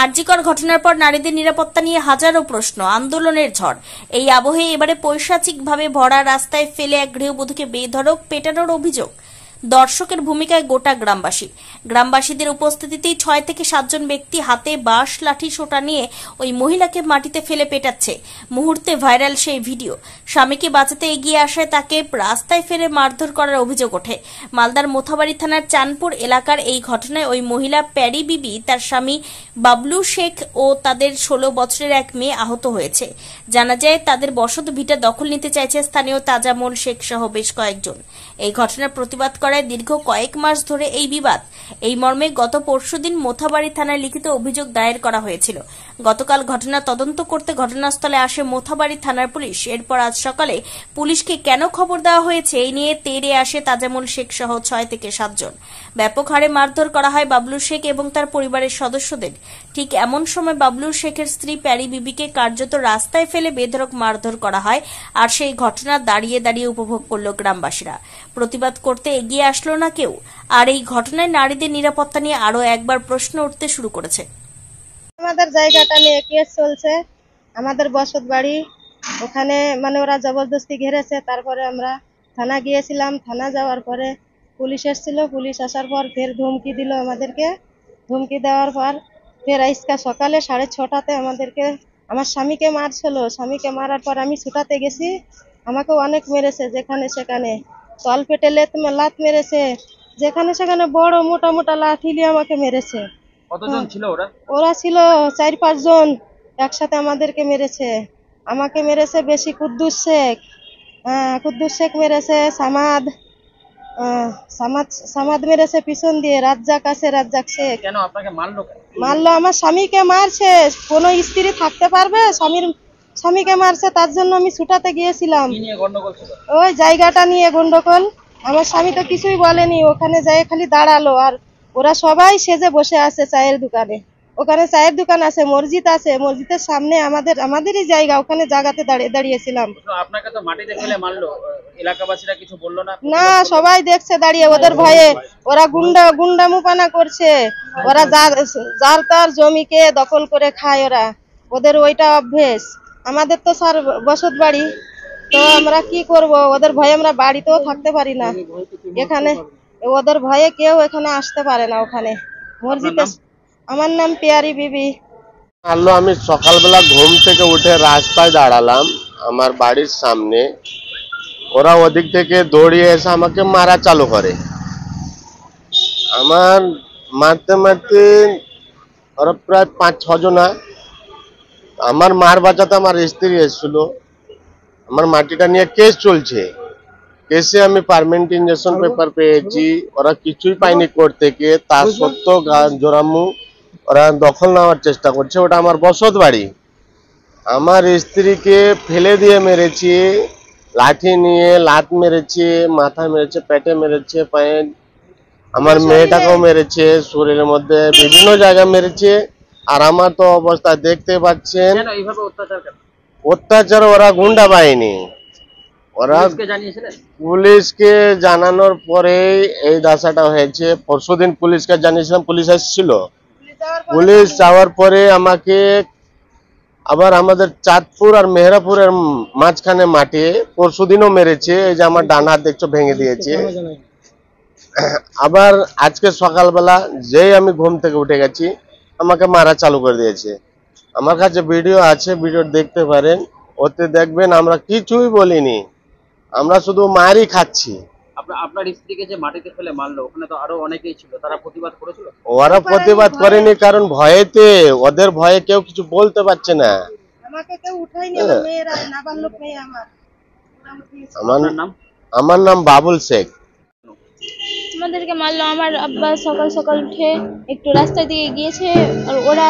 আরজিকর ঘটনার পর নারীদের নিরাপত্তা নিয়ে হাজারো প্রশ্ন, আন্দোলনের ঝড়। এই আবহে এবারে পৈশাচিকভাবে ভরা রাস্তায় ফেলে এক গৃহবধূকে বেধড়ক পেটানোর অভিযোগ। দর্শকের ভূমিকায় গোটা গ্রামবাসীদের উপস্থিতিতেই 6 থেকে 7 জন ব্যক্তি হাতে বাঁশ লাঠি সোটা নিয়ে ওই মহিলাকে মাটিতে ফেলে পেটাচ্ছে। মুহূর্তে ভাইরাল সেই ভিডিও। স্বামীকে বাঁচাতে এগিয়ে আসায় তাকে রাস্তায় ফেলে মারধর করার অভিযোগ ওঠে। মালদার মোথাবাড়ি থানার চাঁদপুর এলাকার এই ঘটনায় ওই মহিলা প্যারি বিবি, তার স্বামী বাবলু শেখ ও তাদের 16 বছরের এক মেয়ে আহত হয়েছে। জানা যায় তাদের বসত ভিটা দখল নিতে চাইছে স্থানীয় তাজামল শেখ সহ বেশ কয়েকজন। এই ঘটনার প্রতিবাদ করায় দীর্ঘ কয়েক মাস ধরে এই বিবাদ। এই মর্মে গত পরশুদিন মোথাবাড়ি থানায় লিখিত অভিযোগ দায়ের করা হয়েছিল। গতকাল ঘটনা তদন্ত করতে ঘটনাস্থলে আসে মোথাবাড়ি থানার পুলিশ। এরপর আজ সকালে পুলিশকে কেন খবর দেওয়া হয়েছে এই নিয়ে তেড়ে আসে তাজামুল শেখ সহ 6 থেকে 7 জন। ব্যাপক হারে মারধর করা হয় বাবলু শেখ এবং তার পরিবারের সদস্যদের। ঠিক এমন সময় বাবলু শেখের স্ত্রী প্যারি বিবিকে কার্যত রাস্তায় ফেলে বেধড়ক মারধর করা হয়। আর সেই ঘটনা দাঁড়িয়ে দাঁড়িয়ে উপভোগ করল গ্রামবাসীরা। প্রতিবাদ করতে এগিয়ে আসলো না কেউ। আর এই ঘটনায় নারীদের নিরাপত্তা নিয়ে আরো একবার প্রশ্ন উঠতে শুরু করেছে। আমাদের জায়গাটা নিয়ে কেস চলছে, আমাদের বসত বাড়ি, ওখানে ওরা জবরদস্তি ঘেরেছে। তারপরে আমরা থানা গিয়েছিলাম, থানা যাওয়ার পরে পুলিশ এসেছিল, পুলিশ আসার পর ফের ধমকি দিল আমাদেরকে। ধমকি দেওয়ার পর ফের আজকে সকালে 6:30টাতে আমাদেরকে, আমার স্বামীকে মারছিল। স্বামীকে মারার পর আমি ছুটাতে গেছি, আমাকে অনেক মেরেছে, যেখানে সেখানে তল পেটে লাত মেরেছে, যেখানে সেখানে বড় মোটা মোটা লাঠি দিয়ে আমাকে মেরেছে। কতজন ছিল ওরা? ওরা ছিল 4-5 জন একসাথে আমাদেরকে মেরেছে। আমাকে মেরেছে বেশি কুদ্দুস শেখ মেরেছে, সামাদ মেরেছে পিছন দিয়ে, রাজ্জাক আছে, রাজ্জাক শেখ। কেন আপনাকে মারলো? মারলো আমার স্বামীকে মারছে। কোন স্ত্রী থাকতে পারবে? স্বামীকে মারছে, তার জন্য আমি ছুটাতে গিয়েছিলাম। কি নিয়ে গন্ডগোল ছিল? ওই জায়গাটা নিয়ে গন্ডগোল। আমার স্বামী তো কিছুই বলেনি, ওখানে যাই খালি দাঁড়ালো। আর ওরা সবাই সেজে বসে আছে চায়ের দোকানে। ওখানে চায়ের দোকান আছে, মসজিদ আছে, মসজিদের সামনে আমাদেরই জায়গা, ওখানে জায়গাতে দাঁড়িয়েছিলাম। আপনাকে তো মাটিতে ফেলে মারলো, এলাকাবাসীরা কিছু বললো না? না, সবাই দেখছে দাঁড়িয়ে, ওদের ভয়ে। ওরা গুন্ডামুপানা করছে। ওরা যার তার জমিকে দখল করে খায়, ওদের ওইটা অভ্যেস। আমাদের তো স্যার বসত বাড়ি, তো আমরা কি করব? ওদের ভয়ে আমরা বাড়িতেও থাকতে পারি না। এখানে ওদের ভয়ে কেউ এখানে আসতে পারে না। ওখানে মসজিদে। আমার নাম পেয়ারি বিবি। আমি সকালবেলা ঘুম থেকে উঠে রাস্তায় দাঁড়ালাম আমার বাড়ির সামনে। ওরা ওদিক থেকে দৌড়িয়ে এসে আমাকে মারা চালু করে। আমার মারতে মারতে ওরা প্রায় 5-6 জনা। আমার মার বাঁচাতে আমার স্ত্রী এসেছিল। আমার মাটিটা নিয়ে কেস চলছে। কেসে আমি পার্মানেন্ট ইনজেকশন পেপার পেয়েছি। ওরা কিছুই পায়নি কোর্ট থেকে, তার সত্ত্বেও জোরামু ওরা দখল নেওয়ার চেষ্টা করছে। ওটা আমার বসত বাড়ি। আমার স্ত্রীকে ফেলে দিয়ে মেরেছে, লাঠি নিয়ে লাত মেরেছে, মাথা মেরেছে, পেটে মেরেছে, পায়ে। আমার মেয়েটাকেও মেরেছে, শরীরের মধ্যে বিভিন্ন জায়গায় মেরেছে। আর আমার তো অবস্থা দেখতে পাচ্ছেন। অত্যাচার ওরা গুন্ডা বাহিনী। ওরা পুলিশকে জানানোর পরে এই দশাটা হয়েছে। পরশুদিন পুলিশকে জানিয়েছিলাম, পুলিশ এসেছিল। পুলিশ যাওয়ার পরে আমাকে আবার আমাদের চাঁদপুর আর মেহেরাপুরের মাঝখানে মাঠে পরশুদিনও মেরেছে। এই যে আমার ডান হাত দেখছো ভেঙে দিয়েছে। আবার আজকে সকালবেলা যেই আমি ঘুম থেকে উঠে গেছি, আমাকে মারা চালু করে দিয়েছে। আমার কাছে ভিডিও আছে, ভিডিও দেখতে পারেন। ওতে দেখবেন আমরা কিছুই বলিনি, আমরা শুধু মারই খাচ্ছি। আপনার স্ত্রীকে যে মাটিতে ফেলে মারলো, ওখানে তো আরো অনেকেই ছিল, তারা প্রতিবাদ করেছিল? ওরা প্রতিবাদ করেনি, কারণ ভয়েতে, ওদের ভয়ে কেউ কিছু বলতে পারছে না। আমাকে কেউ উঠায়নি, আমার মেয়েরা, নাবালক মেয়ে আমার। আমার নাম বাবুল শেখ। আমাদেরকে মারলো। আমার আব্বা সকাল সকাল উঠে একটু রাস্তার দিকে গিয়েছে, আর ওরা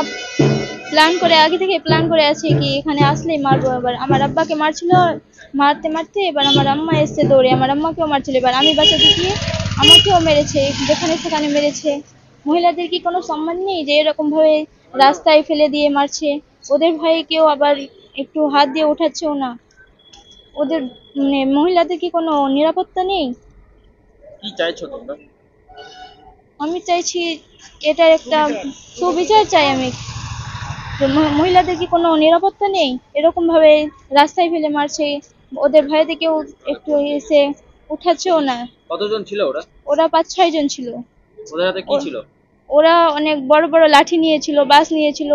আগে থেকে প্ল্যান করে আছে কি এখানে আসলেই মারবো। এবার আমার আব্বাকে মারছিল, মারতে মারতে এবার আমার আম্মা এসে দৌড়ে আমার আম্মাকেও মারছিল। এবার আমি বাঁচাতে গিয়ে আমাকেও মেরেছে, যেখানে সেখানে মেরেছে। মহিলাদের কি কোনো সম্মান নেই যে এরকম ভাবে রাস্তায় ফেলে দিয়ে মারছে? ওদের ভয়ে কেউ আবার একটু হাত দিয়ে ওঠাচ্ছেও না। ওদের মহিলাদের কি কোনো নিরাপত্তা নেই? কি চাইছো তোমরা? আমি চাইছি এটার একটা সুবিচার চাই আমি। যে মহিলাদের কি কোনো নিরাপত্তা নেই? এরকম ভাবে রাস্তায় ফেলে মারছে, ওদের ভয়েতে কেউ একটু এসে উঠাচ্ছেও না। কতজন ছিল ওরা? ওরা 5-6 জন ছিল। ওদের হাতে কি ছিল? ওরা অনেক বড় বড় লাঠি নিয়েছিল, বাস নিয়েছিল,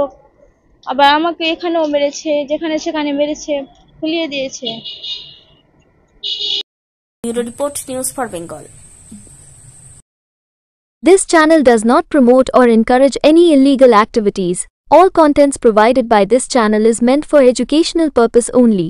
আবার আমাকে এখানেও মেরেছে, যেখানে সেখানে মেরেছে, ফুলিয়ে দিয়েছে। Bureau report, news for Bengal. This channel does not promote or encourage any illegal activities. All contents provided by this channel is meant for educational purpose only.